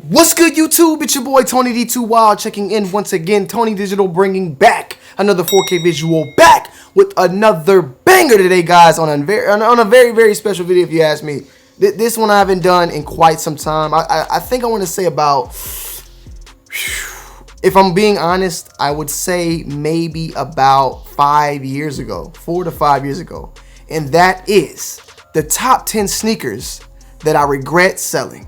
What's good, YouTube? It's your boy Tony D2 Wild checking in once again. Tony Digital bringing back another 4K visual, back with another banger today, guys, on a very special video, if you ask me. This one I haven't done in quite some time. I think I want to say about, if I'm being honest, I would say maybe about 5 years ago, 4 to 5 years ago. And that is the top 10 sneakers that I regret selling.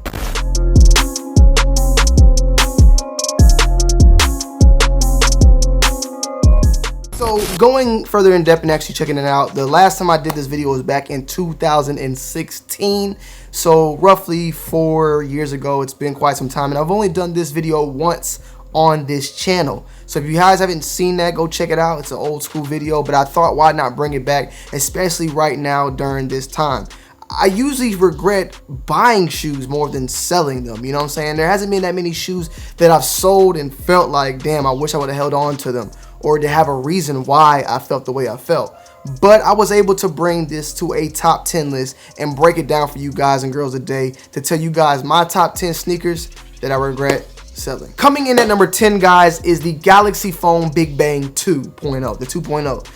So going further in depth and actually checking it out, the last time I did this video was back in 2016. So roughly 4 years ago. It's been quite some time, and I've only done this video once on this channel. So if you guys haven't seen that, go check it out. It's an old school video, but I thought, why not bring it back, especially right now during this time. I usually regret buying shoes more than selling them, you know what I'm saying? There hasn't been that many shoes that I've sold and felt like, damn, I wish I would have held on to them, or to have a reason why I felt the way I felt. But I was able to bring this to a top 10 list and break it down for you guys and girls today to tell you guys my top 10 sneakers that I regret selling. Coming in at number 10, guys, is the Galaxy Phone Big Bang 2.0, the 2.0.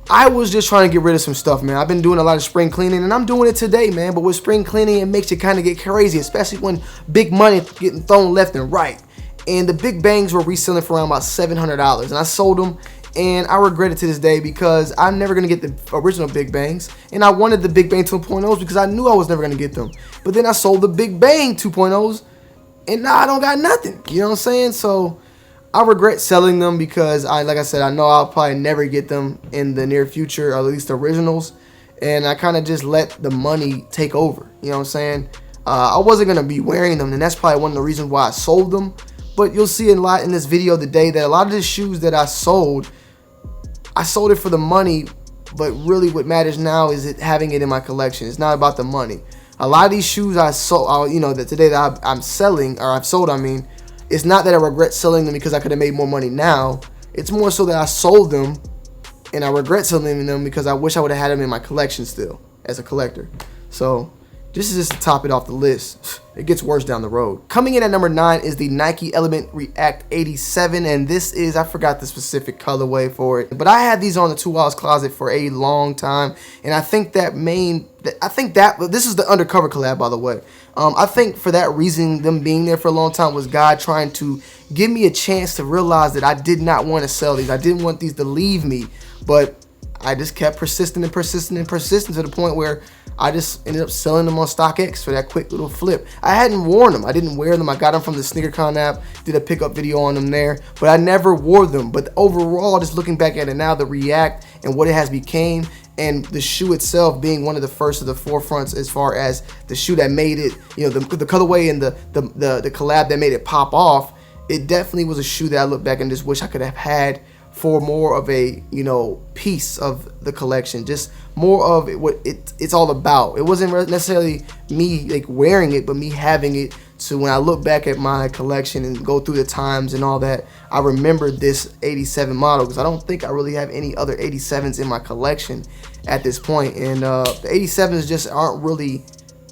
I was just trying to get rid of some stuff, man. I've been doing a lot of spring cleaning, and I'm doing it today, man. But with spring cleaning, it makes you kind of get crazy, especially when big money is getting thrown left and right. And the Big Bangs were reselling for around about $700, and I sold them, and I regret it to this day because I'm never going to get the original Big Bangs, and I wanted the Big Bang 2.0s because I knew I was never going to get them. But then I sold the Big Bang 2.0s, and now I don't got nothing. You know what I'm saying? So I regret selling them because, like I said, I know I'll probably never get them in the near future, or at least the originals, and I kind of just let the money take over. You know what I'm saying? I wasn't going to be wearing them, and that's probably one of the reasons why I sold them. But you'll see a lot in this video today that a lot of the shoes that I sold it for the money, but really what matters now is having it in my collection. It's not about the money. A lot of these shoes I sold, you know, that today that I'm selling, or I've sold, I mean, it's not that I regret selling them because I could have made more money now. It's more so that I sold them and I regret selling them because I wish I would have had them in my collection still as a collector. So this is just to top it off the list. It gets worse down the road. Coming in at number 9 is the Nike Element React 87, and this is, I forgot the specific colorway for it, but I had these on the 2 Wild's closet for a long time, and I think this is the undercover collab, by the way. I think for that reason, them being there for a long time was God trying to give me a chance to realize that I did not want to sell these. I didn't want these to leave me, but I just kept persisting to the point where I just ended up selling them on StockX for that quick little flip. I hadn't worn them. I didn't wear them. I got them from the SneakerCon app, did a pickup video on them there, but I never wore them. But overall, just looking back at it now, the React and what it has became, and the shoe itself being one of the first of the forefronts as far as the shoe that made it, you know, the colorway and the collab that made it pop off, it definitely was a shoe that I look back and just wish I could have had for more of a, you know, piece of the collection, just more of it, what it's all about. It wasn't necessarily me like wearing it, but me having it. So when I look back at my collection and go through the times and all that, I remember this 87 model because I don't think I really have any other 87s in my collection at this point. And the 87s just aren't really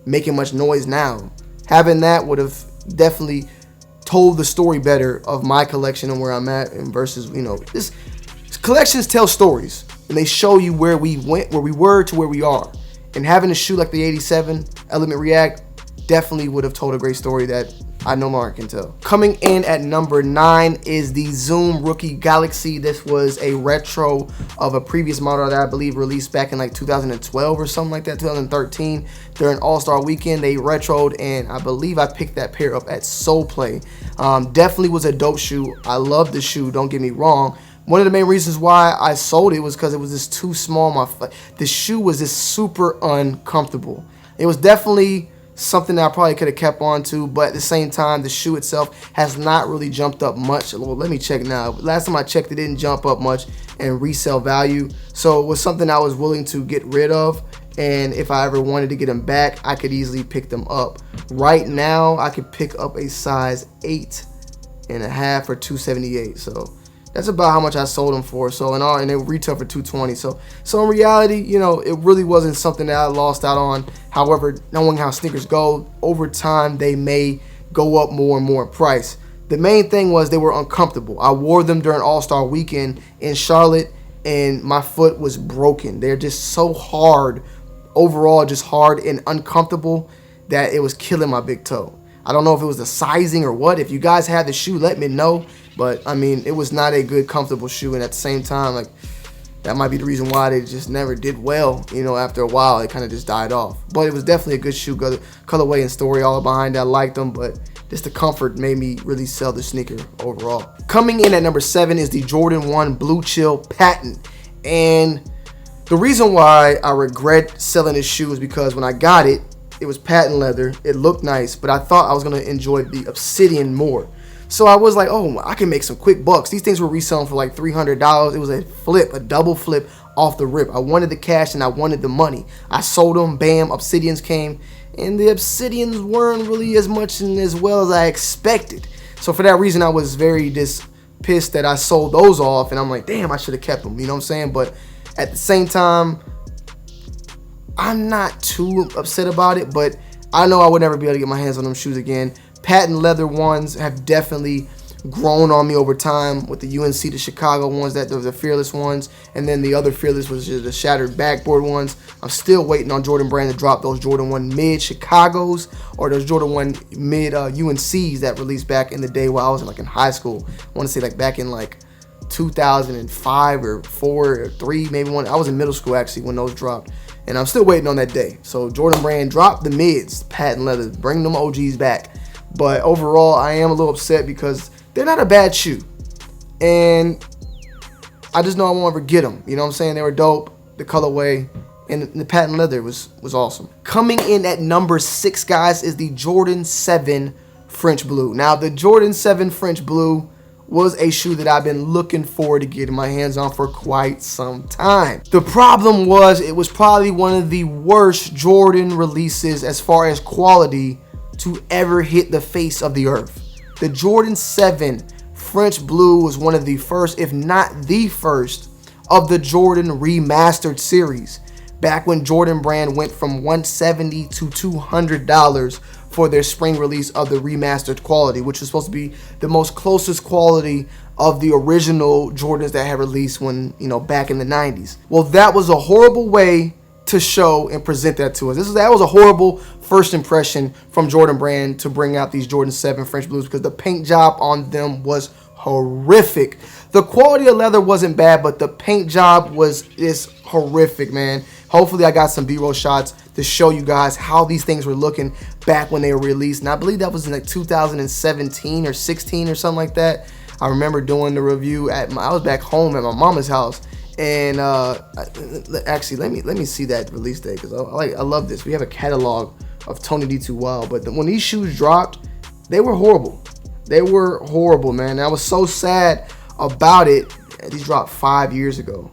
making much noise now. Having that would have definitely told the story better of my collection and where I'm at, and versus, you know, this collections tell stories and they show you where we went, where we were to where we are. And having a shoe like the 87 Element React definitely would have told a great story that I no longer can tell. Coming in at number 9 is the Zoom Rookie Galaxy. This was a retro of a previous model that I believe released back in like 2012 or something like that, 2013. During All-Star Weekend, they retroed, and I believe I picked that pair up at Soul Play. Definitely was a dope shoe. I love the shoe, don't get me wrong. One of the main reasons why I sold it was because it was just too small. The shoe was just super uncomfortable. It was definitely something that I probably could have kept on to, but at the same time, the shoe itself has not really jumped up much. Well, let me check now. Last time I checked, it didn't jump up much in resale value, so it was something I was willing to get rid of, and if I ever wanted to get them back, I could easily pick them up. Right now, I could pick up a size 8.5 for $278, so that's about how much I sold them for. So and they retail for $220. So in reality, you know, it really wasn't something that I lost out on. However, knowing how sneakers go, over time they may go up more and more in price. The main thing was they were uncomfortable. I wore them during All-Star Weekend in Charlotte, and my foot was broken. They're just so hard, overall just hard and uncomfortable, that it was killing my big toe. I don't know if it was the sizing or what. If you guys had the shoe, let me know. But I mean, it was not a good, comfortable shoe, and at the same time, like, that might be the reason why they just never did well. You know, after a while, it kind of just died off. But it was definitely a good shoe, colorway and story all behind that. I liked them, but just the comfort made me really sell the sneaker overall. Coming in at number 7 is the Jordan 1 Blue Chill Patent. And the reason why I regret selling this shoe is because when I got it, it was patent leather. It looked nice, but I thought I was going to enjoy the Obsidian more. So I was like, oh, I can make some quick bucks. These things were reselling for like $300. It was a flip, a double flip off the rip. I wanted the cash and I wanted the money. I sold them, bam, Obsidians came. And the Obsidians weren't really as much and as well as I expected. So for that reason, I was very just pissed that I sold those off. And I'm like, damn, I should have kept them. You know what I'm saying? But at the same time, I'm not too upset about it. But I know I would never be able to get my hands on them shoes again. Patent leather ones have definitely grown on me over time, with the UNC, the Chicago ones, that those are the Fearless ones, and then the other Fearless was just the shattered backboard ones. I'm still waiting on Jordan Brand to drop those Jordan 1 mid Chicagos or those Jordan 1 mid UNCs that released back in the day while I was in high school. I want to say like back in like 2005 or 4 or 3, maybe one. I was in middle school actually when those dropped, and I'm still waiting on that day. So Jordan Brand, drop the mids, patent leather, bring them OGs back. But overall, I am a little upset because they're not a bad shoe. And I just know I won't ever get them. You know what I'm saying? They were dope. The colorway and the patent leather was awesome. Coming in at number 6, guys, is the Jordan 7 French Blue. Now, the Jordan 7 French Blue was a shoe that I've been looking forward to getting my hands on for quite some time. The problem was it was probably one of the worst Jordan releases as far as quality to ever hit the face of the earth. The Jordan 7 French Blue was one of the first, if not the first, of the Jordan Remastered series. Back when Jordan Brand went from $170 to $200 for their spring release of the remastered quality, which was supposed to be the most closest quality of the original Jordans that had released when, you know, back in the 90s. Well, that was a horrible way to show and present that to us. That was a horrible first impression from Jordan Brand to bring out these Jordan 7 French Blues, because the paint job on them was horrific. The quality of leather wasn't bad, but the paint job was horrific, man. Hopefully I got some B-roll shots to show you guys how these things were looking back when they were released. And I believe that was in like 2017 or 16 or something like that. I remember doing the review I was back home at my mama's house. And actually, let me see that release date, because I love this. We have a catalog of Tony D2 Wild, but when these shoes dropped, they were horrible. They were horrible, man. And I was so sad about it. These dropped 5 years ago.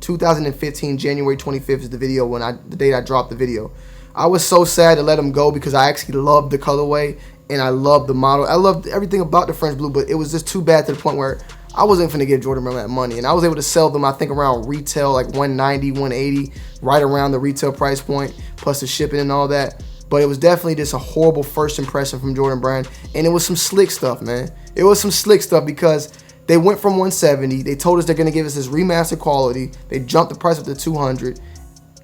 2015, January 25th is the video the date I dropped the video. I was so sad to let them go because I actually loved the colorway and I loved the model. I loved everything about the French Blue, but it was just too bad to the point where I wasn't finna give Jordan Brand that money. And I was able to sell them, I think, around retail, like $190, $180, right around the retail price point, plus the shipping and all that. But it was definitely just a horrible first impression from Jordan Brand. And it was some slick stuff, man. It was some slick stuff because they went from $170. They told us they're going to give us this remastered quality. They jumped the price up to $200.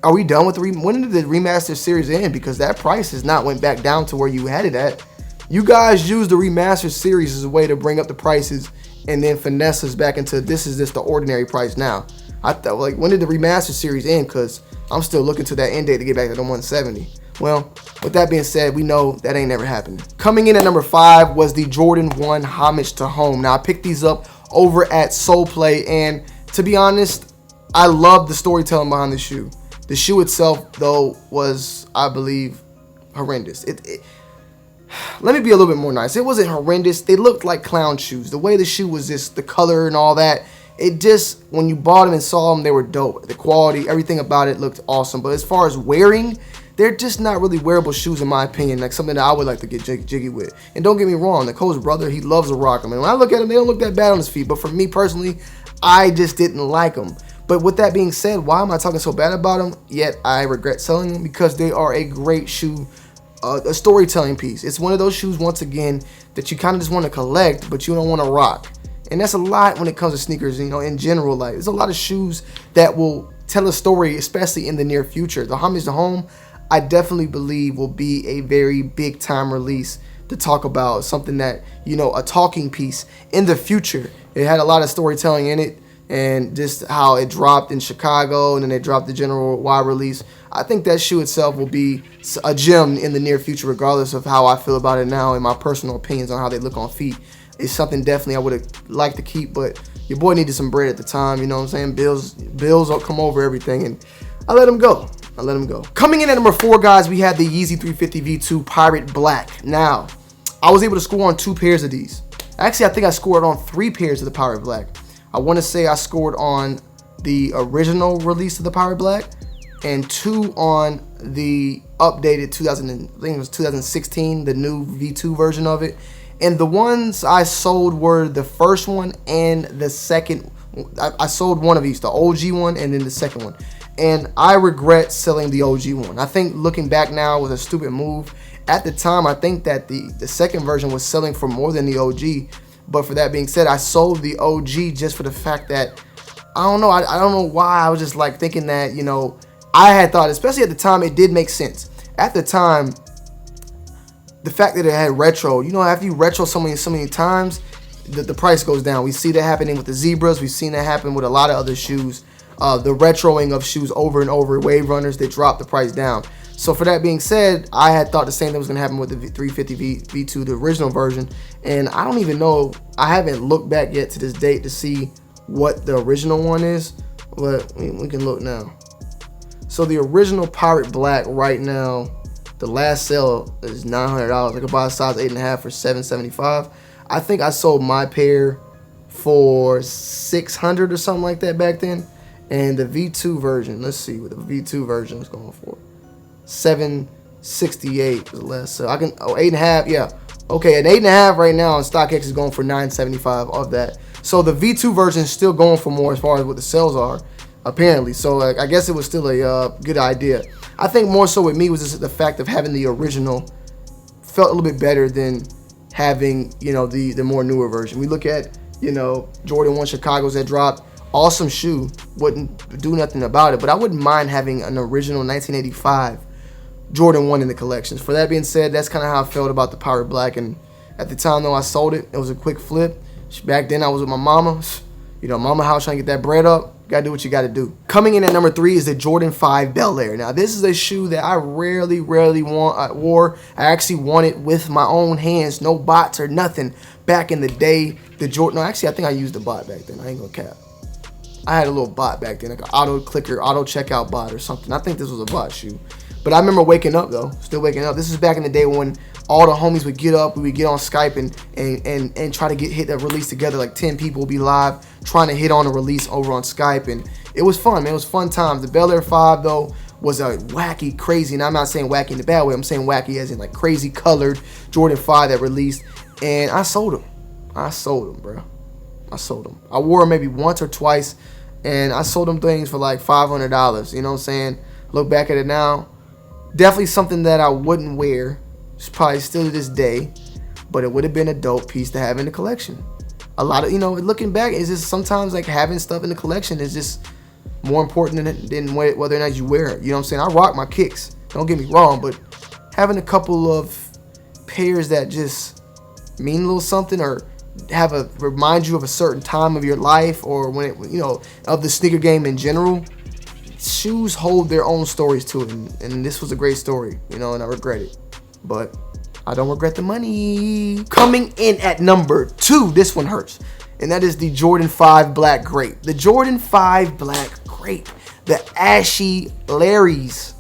Are we done with when did the remastered series end? Because that price has not went back down to where you had it at. You guys used the remastered series as a way to bring up the prices and then finesse us back into this is just the ordinary price now. I thought, like, when did the remastered series end? Because I'm still looking to that end date to get back to the 170. Well, with that being said, we know that ain't never happened. Coming in at number 5 was the Jordan 1 Homage to Home. Now, I picked these up over at Soul Play, and to be honest, I love the storytelling behind the shoe. The shoe itself, though, was, I believe, horrendous. Let me be a little bit more nice. It wasn't horrendous. They looked like clown shoes. The way the shoe was just, the color and all that, it just, when you bought them and saw them, they were dope. The quality, everything about it looked awesome. But as far as wearing, they're just not really wearable shoes in my opinion, like something that I would like to get jiggy with. And don't get me wrong, Nicole's brother, he loves to rock them. And when I look at them, they don't look that bad on his feet. But for me personally, I just didn't like them. But with that being said, why am I talking so bad about them? Yet I regret selling them, because they are a great shoe a storytelling piece. It's one of those shoes, once again, that you kind of just want to collect, but you don't want to rock. And that's a lot when it comes to sneakers, you know, in general. Like, there's a lot of shoes that will tell a story, especially in the near future. The Homage to Home, I definitely believe, will be a very big time release to talk about, something that, you know, a talking piece in the future. It had a lot of storytelling in it, and just how it dropped in Chicago, and then they dropped the general wide release. I think that shoe itself will be a gem in the near future, regardless of how I feel about it now and my personal opinions on how they look on feet. It's something definitely I would have liked to keep, but your boy needed some bread at the time, you know what I'm saying? Bills will come over everything, and I let him go. Coming in at number 4, guys, we had the Yeezy 350 V2 Pirate Black. Now, I was able to score on 2 pairs of these. Actually, I think I scored on 3 pairs of the Pirate Black. I want to say I scored on the original release of the Pirate Black, and 2 on the updated 2016, the new V2 version of it. And the ones I sold were the first one and the second. I sold one of each, the OG one and then the second one. And I regret selling the OG one. I think looking back now was a stupid move. At the time, I think that the second version was selling for more than the OG. But for that being said, I sold the OG just for the fact that, I don't know, I don't know why. I was just like thinking that, you know, I had thought, especially at the time, it did make sense. At the time, the fact that it had retro, you know, after you retro so many times, the price goes down. We see that happening with the Zebras. We've seen that happen with a lot of other shoes. The retroing of shoes over and over, Wave Runners, they drop the price down. So for that being said, I had thought the same thing was going to happen with the 350 V2, the original version. And I don't even know, I haven't looked back yet to this date to see what the original one is. But we can look now. So the original Pirate Black right now, the last sale is $900. I could buy a size 8.5 for $775. I think I sold my pair for $600 or something like that back then. And the V2 version, let's see what the V2 version is going for. $768 was the last sale. 8.5, yeah. Okay, an 8.5 right now on StockX is going for $975 of that. So the V2 version is still going for more as far as what the sales are, apparently. So like, I guess it was still a good idea. I think more so with me was just the fact of having the original felt a little bit better than having, you know, the more newer version. We look at, you know, Jordan 1 Chicago's that dropped. Awesome shoe. Wouldn't do nothing about it, but I wouldn't mind having an original 1985 Jordan 1 in the collections. For that being said, that's kind of how I felt about the Pirate Black. And at the time, though, I sold it. It was a quick flip. Back then, I was with my mama. You know, mama house trying to get that bread up. Gotta do what you gotta do. Coming in at number 3 is the Jordan 5 Bel Air. Now, this is a shoe that I rarely wore. I actually won it with my own hands, no bots or nothing. Back in the day, the Jordan. No, actually, I think I used a bot back then. I ain't gonna cap. I had a little bot back then, like an auto clicker, auto checkout bot or something. I think this was a bot shoe. But I remember waking up though, still waking up. This is back in the day when all the homies would get up, we would get on Skype and try to hit that release together. Like 10 people would be live trying to hit on a release over on Skype, and it was fun, man. It was fun times. The Bel Air 5 though was a wacky, crazy, and I'm not saying wacky in the bad way. I'm saying wacky as in like crazy colored Jordan 5 that released, and I sold them. I sold them, bro. I sold them. I wore them maybe once or twice, and I sold them things for like $500. You know what I'm saying? Look back at it now. Definitely something that I wouldn't wear. It's probably still to this day, but it would have been a dope piece to have in the collection. A lot of, you know, looking back, it's just sometimes like having stuff in the collection is just more important than whether or not you wear it. You know what I'm saying? I rock my kicks. Don't get me wrong, but having a couple of pairs that just mean a little something or remind you of a certain time of your life or when it, you know, of the sneaker game in general. Shoes hold their own stories to it, and this was a great story, you know, and I regret it, but I don't regret the money. Coming in at number 2, this one hurts, and that is the Jordan 5 Black Grape. The Jordan 5 Black Grape, the Ashy Larry's,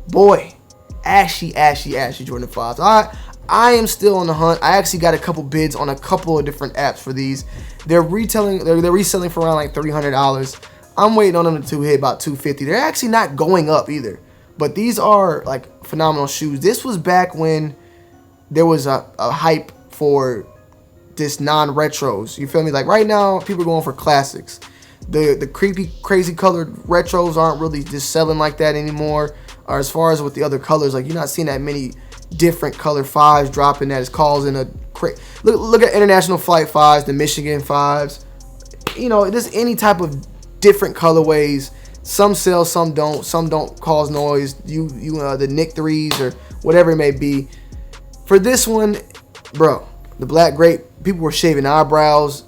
boy, ashy Jordan 5s. I am still on the hunt. I actually got a couple bids on a couple of different apps for these. They're reselling for around like $300. I'm waiting on them to hit about $250. They're actually not going up either. But these are like phenomenal shoes. This was back when there was a hype for this non-retros. You feel me? Like right now, people are going for classics. The creepy, crazy colored retros aren't really just selling like that anymore. Or as far as with the other colors, like you're not seeing that many different color 5s dropping that is causing a look at International Flight 5s, the Michigan 5s. You know, there's any type of different colorways. Some sell, some don't. Some don't cause noise. The Nick 3s or whatever it may be. For this one, bro, the black grape, people were shaving eyebrows,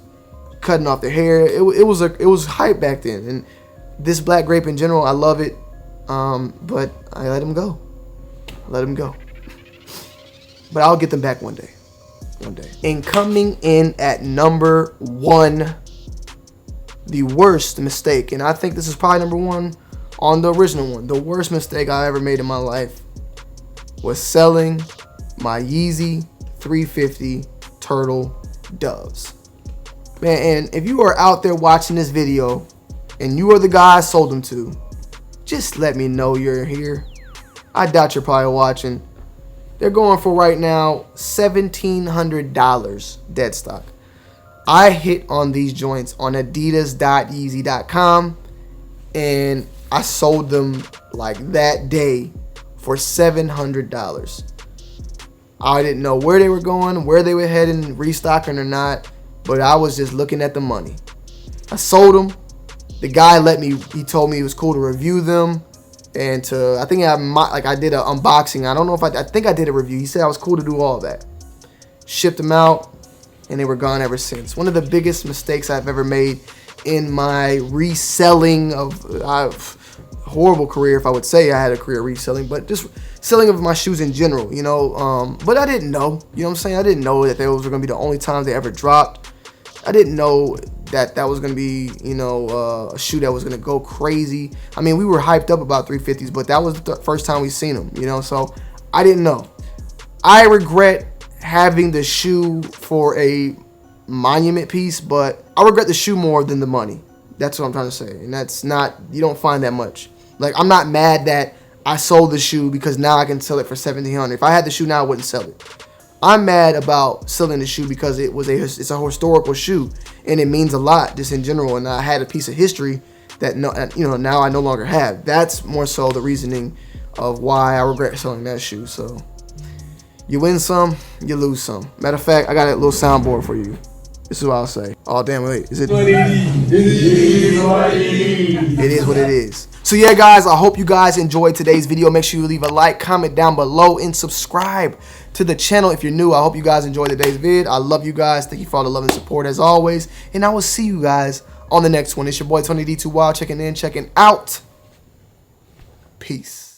cutting off their hair. It was hype back then. And this black grape in general, I love it. But I let him go. But I'll get them back one day. And coming in at number 1, the worst mistake, and I think this is probably number 1 on the original one. The worst mistake I ever made in my life was selling my Yeezy 350 Turtle Doves. Man, and if you are out there watching this video and you are the guy I sold them to, just let me know you're here. I doubt you're probably watching. They're going for right now $1,700 dead stock. I hit on these joints on adidas.yeezy.com and I sold them like that day for $700. I didn't know where they were going, where they were heading, restocking or not, but I was just looking at the money. I sold them. The guy he told me it was cool to review them and I think I did an unboxing. I don't know if I think I did a review. He said I was cool to do all that. Shipped them out. And they were gone ever since. One of the biggest mistakes I've ever made in my reselling of horrible career, if I would say I had a career reselling, but just selling of my shoes in general, you know. But I didn't know, you know what I'm saying? I didn't know that those were gonna be the only times they ever dropped. I didn't know that was gonna be, you know, a shoe that was gonna go crazy. I mean, we were hyped up about 350s, but that was the first time we seen them, you know. So I didn't know. I regret having the shoe for a monument piece, but I regret the shoe more than the money. That's what I'm trying to say. And that's not, you don't find that much. Like, I'm not mad that I sold the shoe because now I can sell it for $1,700. If I had the shoe now, I wouldn't sell it. I'm mad about selling the shoe because it's a historical shoe and it means a lot just in general. And I had a piece of history that now I no longer have. That's more so the reasoning of why I regret selling that shoe. So you win some, you lose some. Matter of fact, I got a little soundboard for you. This is what I'll say. Oh, damn, wait. Is it? It is what it is. So, yeah, guys, I hope you guys enjoyed today's video. Make sure you leave a like, comment down below, and subscribe to the channel if you're new. I hope you guys enjoyed today's vid. I love you guys. Thank you for all the love and support as always. And I will see you guys on the next one. It's your boy, Tony D2 Wild, checking in, checking out. Peace.